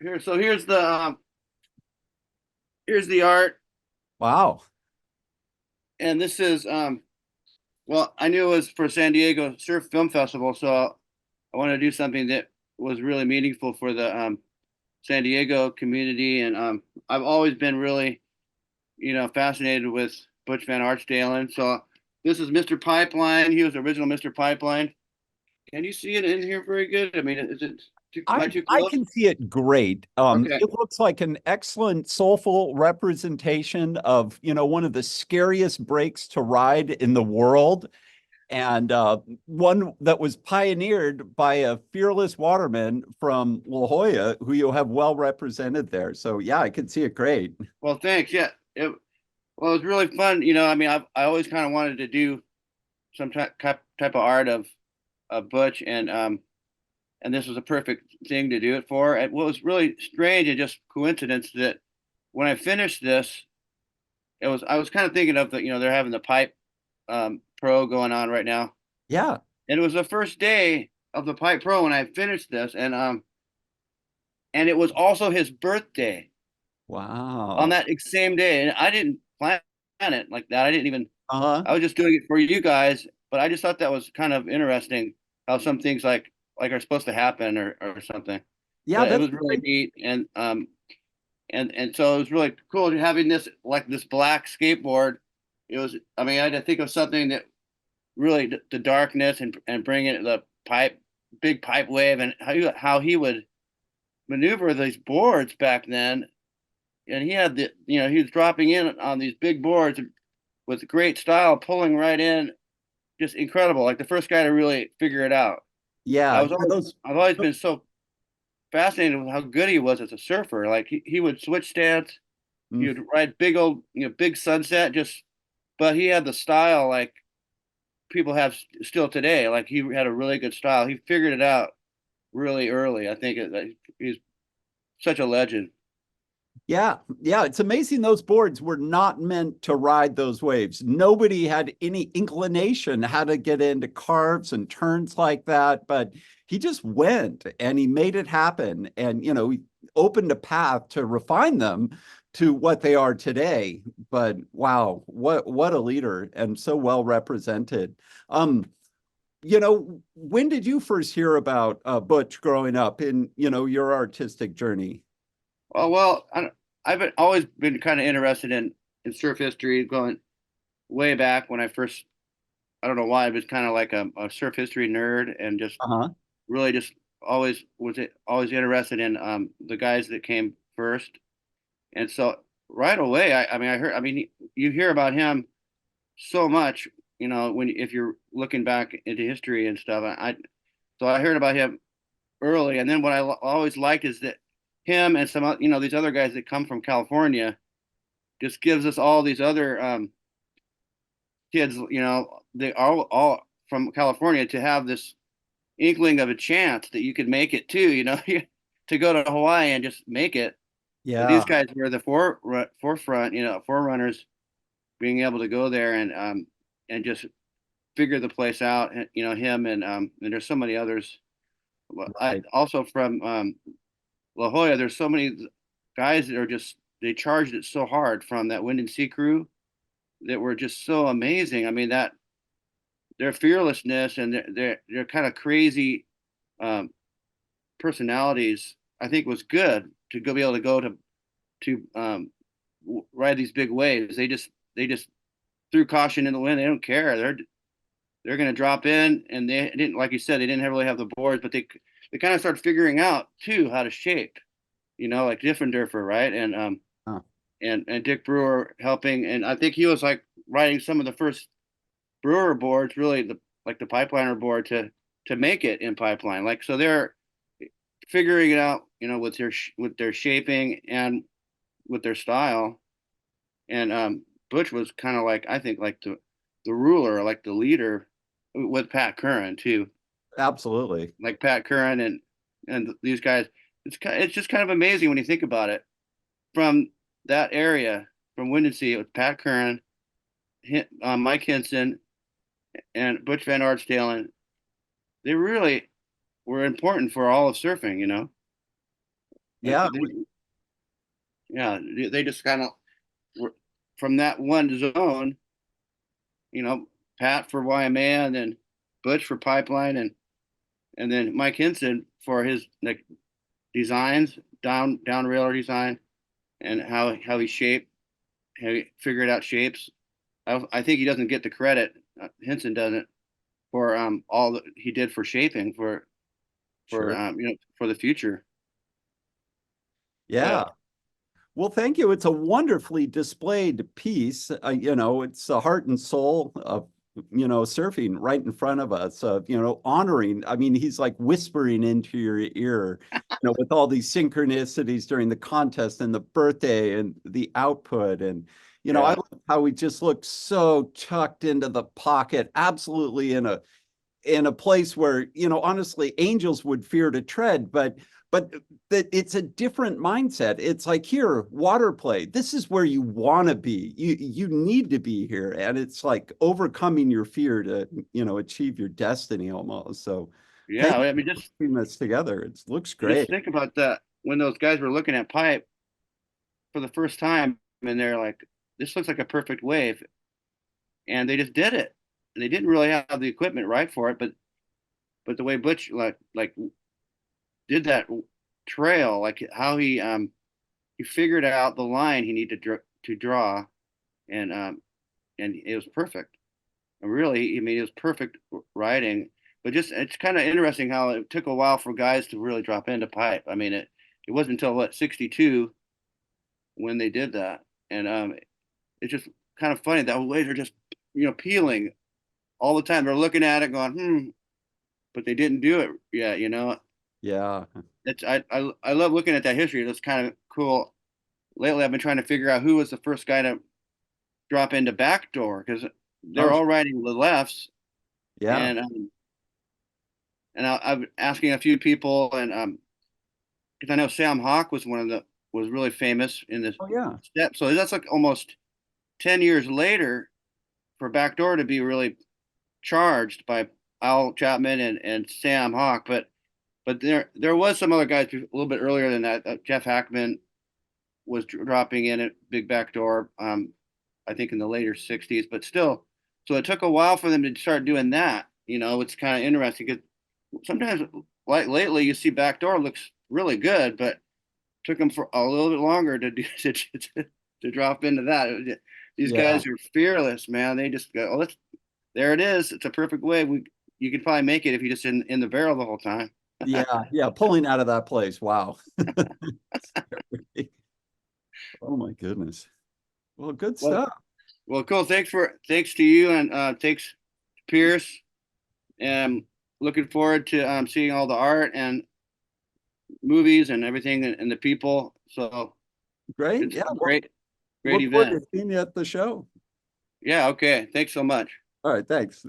here's the art, Wow. and this is well, I knew it was for San Diego Surf Film Festival, so I wanted to do something that was really meaningful for the San Diego community, and I've always been really, fascinated with Butch Van Artsdalen. So this is Mr. Pipeline. He was the original Mr. Pipeline. Can you see it in here very good? I mean, is it am I too I close? can see it great. Okay. It looks like an excellent soulful representation of, one of the scariest breaks to ride in the world, and one that was pioneered by a fearless waterman from La Jolla, who you have well represented there. So yeah, I can see it great. Well, thanks. Yeah. Well, it was really fun. I mean, I always kind of wanted to do some type of art of Butch, and this was a perfect thing to do it for. And what was really strange and just coincidence that when I finished this, I was kind of thinking of they're having the pipe pro going on right now, Yeah. and it was the first day of the pipe pro when I finished this, and it was also his birthday on Wow. that same day, and I didn't plan it like that. I didn't even. Uh-huh. I was just doing it for you guys, but I just thought that was kind of interesting how some things like are supposed to happen or something. Yeah, But it that's was a really great. neat, and so it was really cool having this black skateboard. It was, I mean, I had to think of something that really the darkness and bring it the big pipe wave, and how he would maneuver these boards back then. And he had he was dropping in on these big boards with great style, pulling right in, just incredible. Like the first guy to really figure it out. Yeah, yeah, those. I've always been so fascinated with how good he was as a surfer. Like he would switch stance, he Mm. would ride big old, big sunset, but he had the style like people have still today. Like he had a really good style. He figured it out really early. I think he's such a legend. Yeah, yeah, it's amazing those boards were not meant to ride those waves. Nobody had any inclination how to get into carves and turns like that, but he just went and he made it happen, and he opened a path to refine them to what they are today. But wow, what a leader, and so well represented. When did you first hear about Butch growing up in, your artistic journey? Well, always been kind of interested in surf history, going way back when I first. I don't know why I was kind of like a surf history nerd, and just Uh-huh. really just always interested in the guys that came first. And so right away, I mean, you hear about him so much, when if you're looking back into history and stuff. So I heard about him early, and then what I always liked is that him and some, these other guys that come from California just gives us all these other kids, they are all from California to have this inkling of a chance that you could make it too, to go to Hawaii and just make it. But these Yeah. guys were the forefront, forerunners, being able to go there and just figure the place out. And, him and there's so many others. I Right. also from La Jolla. There's so many guys that are just they charged it so hard from that Wind and Sea crew that were just so amazing. I mean that their fearlessness and their kind of crazy um, personalities, I think, was good to be able to go to ride these big waves. They just threw caution in the wind. They don't care. They're going to drop in, and they didn't, like you said, they didn't really have the boards, but they kind of started figuring out too how to shape, like Diffenderfer, right? Huh. And Dick Brewer helping, and I think he was like riding some of the first Brewer boards, really like the pipeliner board to make it in pipeline. Like so, they're figuring it out, with their shaping and with their style. And Butch was kind of like I think like the ruler, like the leader with Pat Curran too. Absolutely. Like Pat Curran and these guys. It's just kind of amazing when you think about it. From that area, from Wind and Sea, with Pat Curran, Mike Hinson, and Butch Van Artsdalen, they really were important for all of surfing. Like Yeah. yeah, they just kind of from that one zone, you know, Pat for YMA and then Butch for Pipeline and then Mike Hinson for his like designs, down railer design and how he shaped, how he figured out shapes. I think he doesn't get the credit. Hinson doesn't for all that he did for shaping for Sure. for the future. Yeah. But Well, thank you. It's a wonderfully displayed piece. It's the heart and soul of, surfing right in front of us, honoring. I mean, he's like whispering into your ear, with all these synchronicities during the contest and the birthday and the output. And, I yeah, love how he just looked so tucked into the pocket, absolutely in a place where, honestly, angels would fear to tread, but that it's a different mindset. It's like, here, water play. This is where you want to be. You need to be here. And it's like overcoming your fear to, achieve your destiny almost. So yeah. thank you I mean, for putting this together. It looks just great. think about that when those guys were looking at pipe for the first time, and they're like, "This looks like a perfect wave," and they just did it. And they didn't really have the equipment right for it, but the way Butch like did that trail, like how he figured out the line he needed to draw, and and it was perfect. And really, I mean, it was perfect riding. But just it's kind of interesting how it took a while for guys to really drop into pipe. I mean, it wasn't until what 62 when they did that, and it's just kind of funny that waves are just peeling all the time. They're looking at it, going but they didn't do it yet. Yeah. It's I love looking at that history. It's kind of cool. Lately, I've been trying to figure out who was the first guy to drop into backdoor because they're Oh, all riding the lefts, yeah. and I'm asking a few people, and because I know Sam Hawk was really famous in this Oh, yeah. step. So that's like almost 10 years later for backdoor to be really charged by Al Chapman and Sam Hawk, but there was some other guys a little bit earlier than that. Jeff Hackman was dropping in at big backdoor, I think in the later '60s, but still, so it took a while for them to start doing that. It's kind of interesting because sometimes, like lately, you see backdoor looks really good, but took them for a little bit longer to do to drop into that. These Yeah. guys are fearless, man. They just go, oh, there it is. It's a perfect way. You can probably make it if you just in the barrel the whole time. Yeah. Yeah. Pulling out of that place. Wow. Oh, my goodness. Well, good Well, stuff. well, cool. Thanks to you and thanks to Pierce. And looking forward to seeing all the art and movies and everything and the people. So Great. it's Yeah. a Well, great look forward event. to seeing you at the show. Yeah. Okay. Thanks so much. All right. Thanks.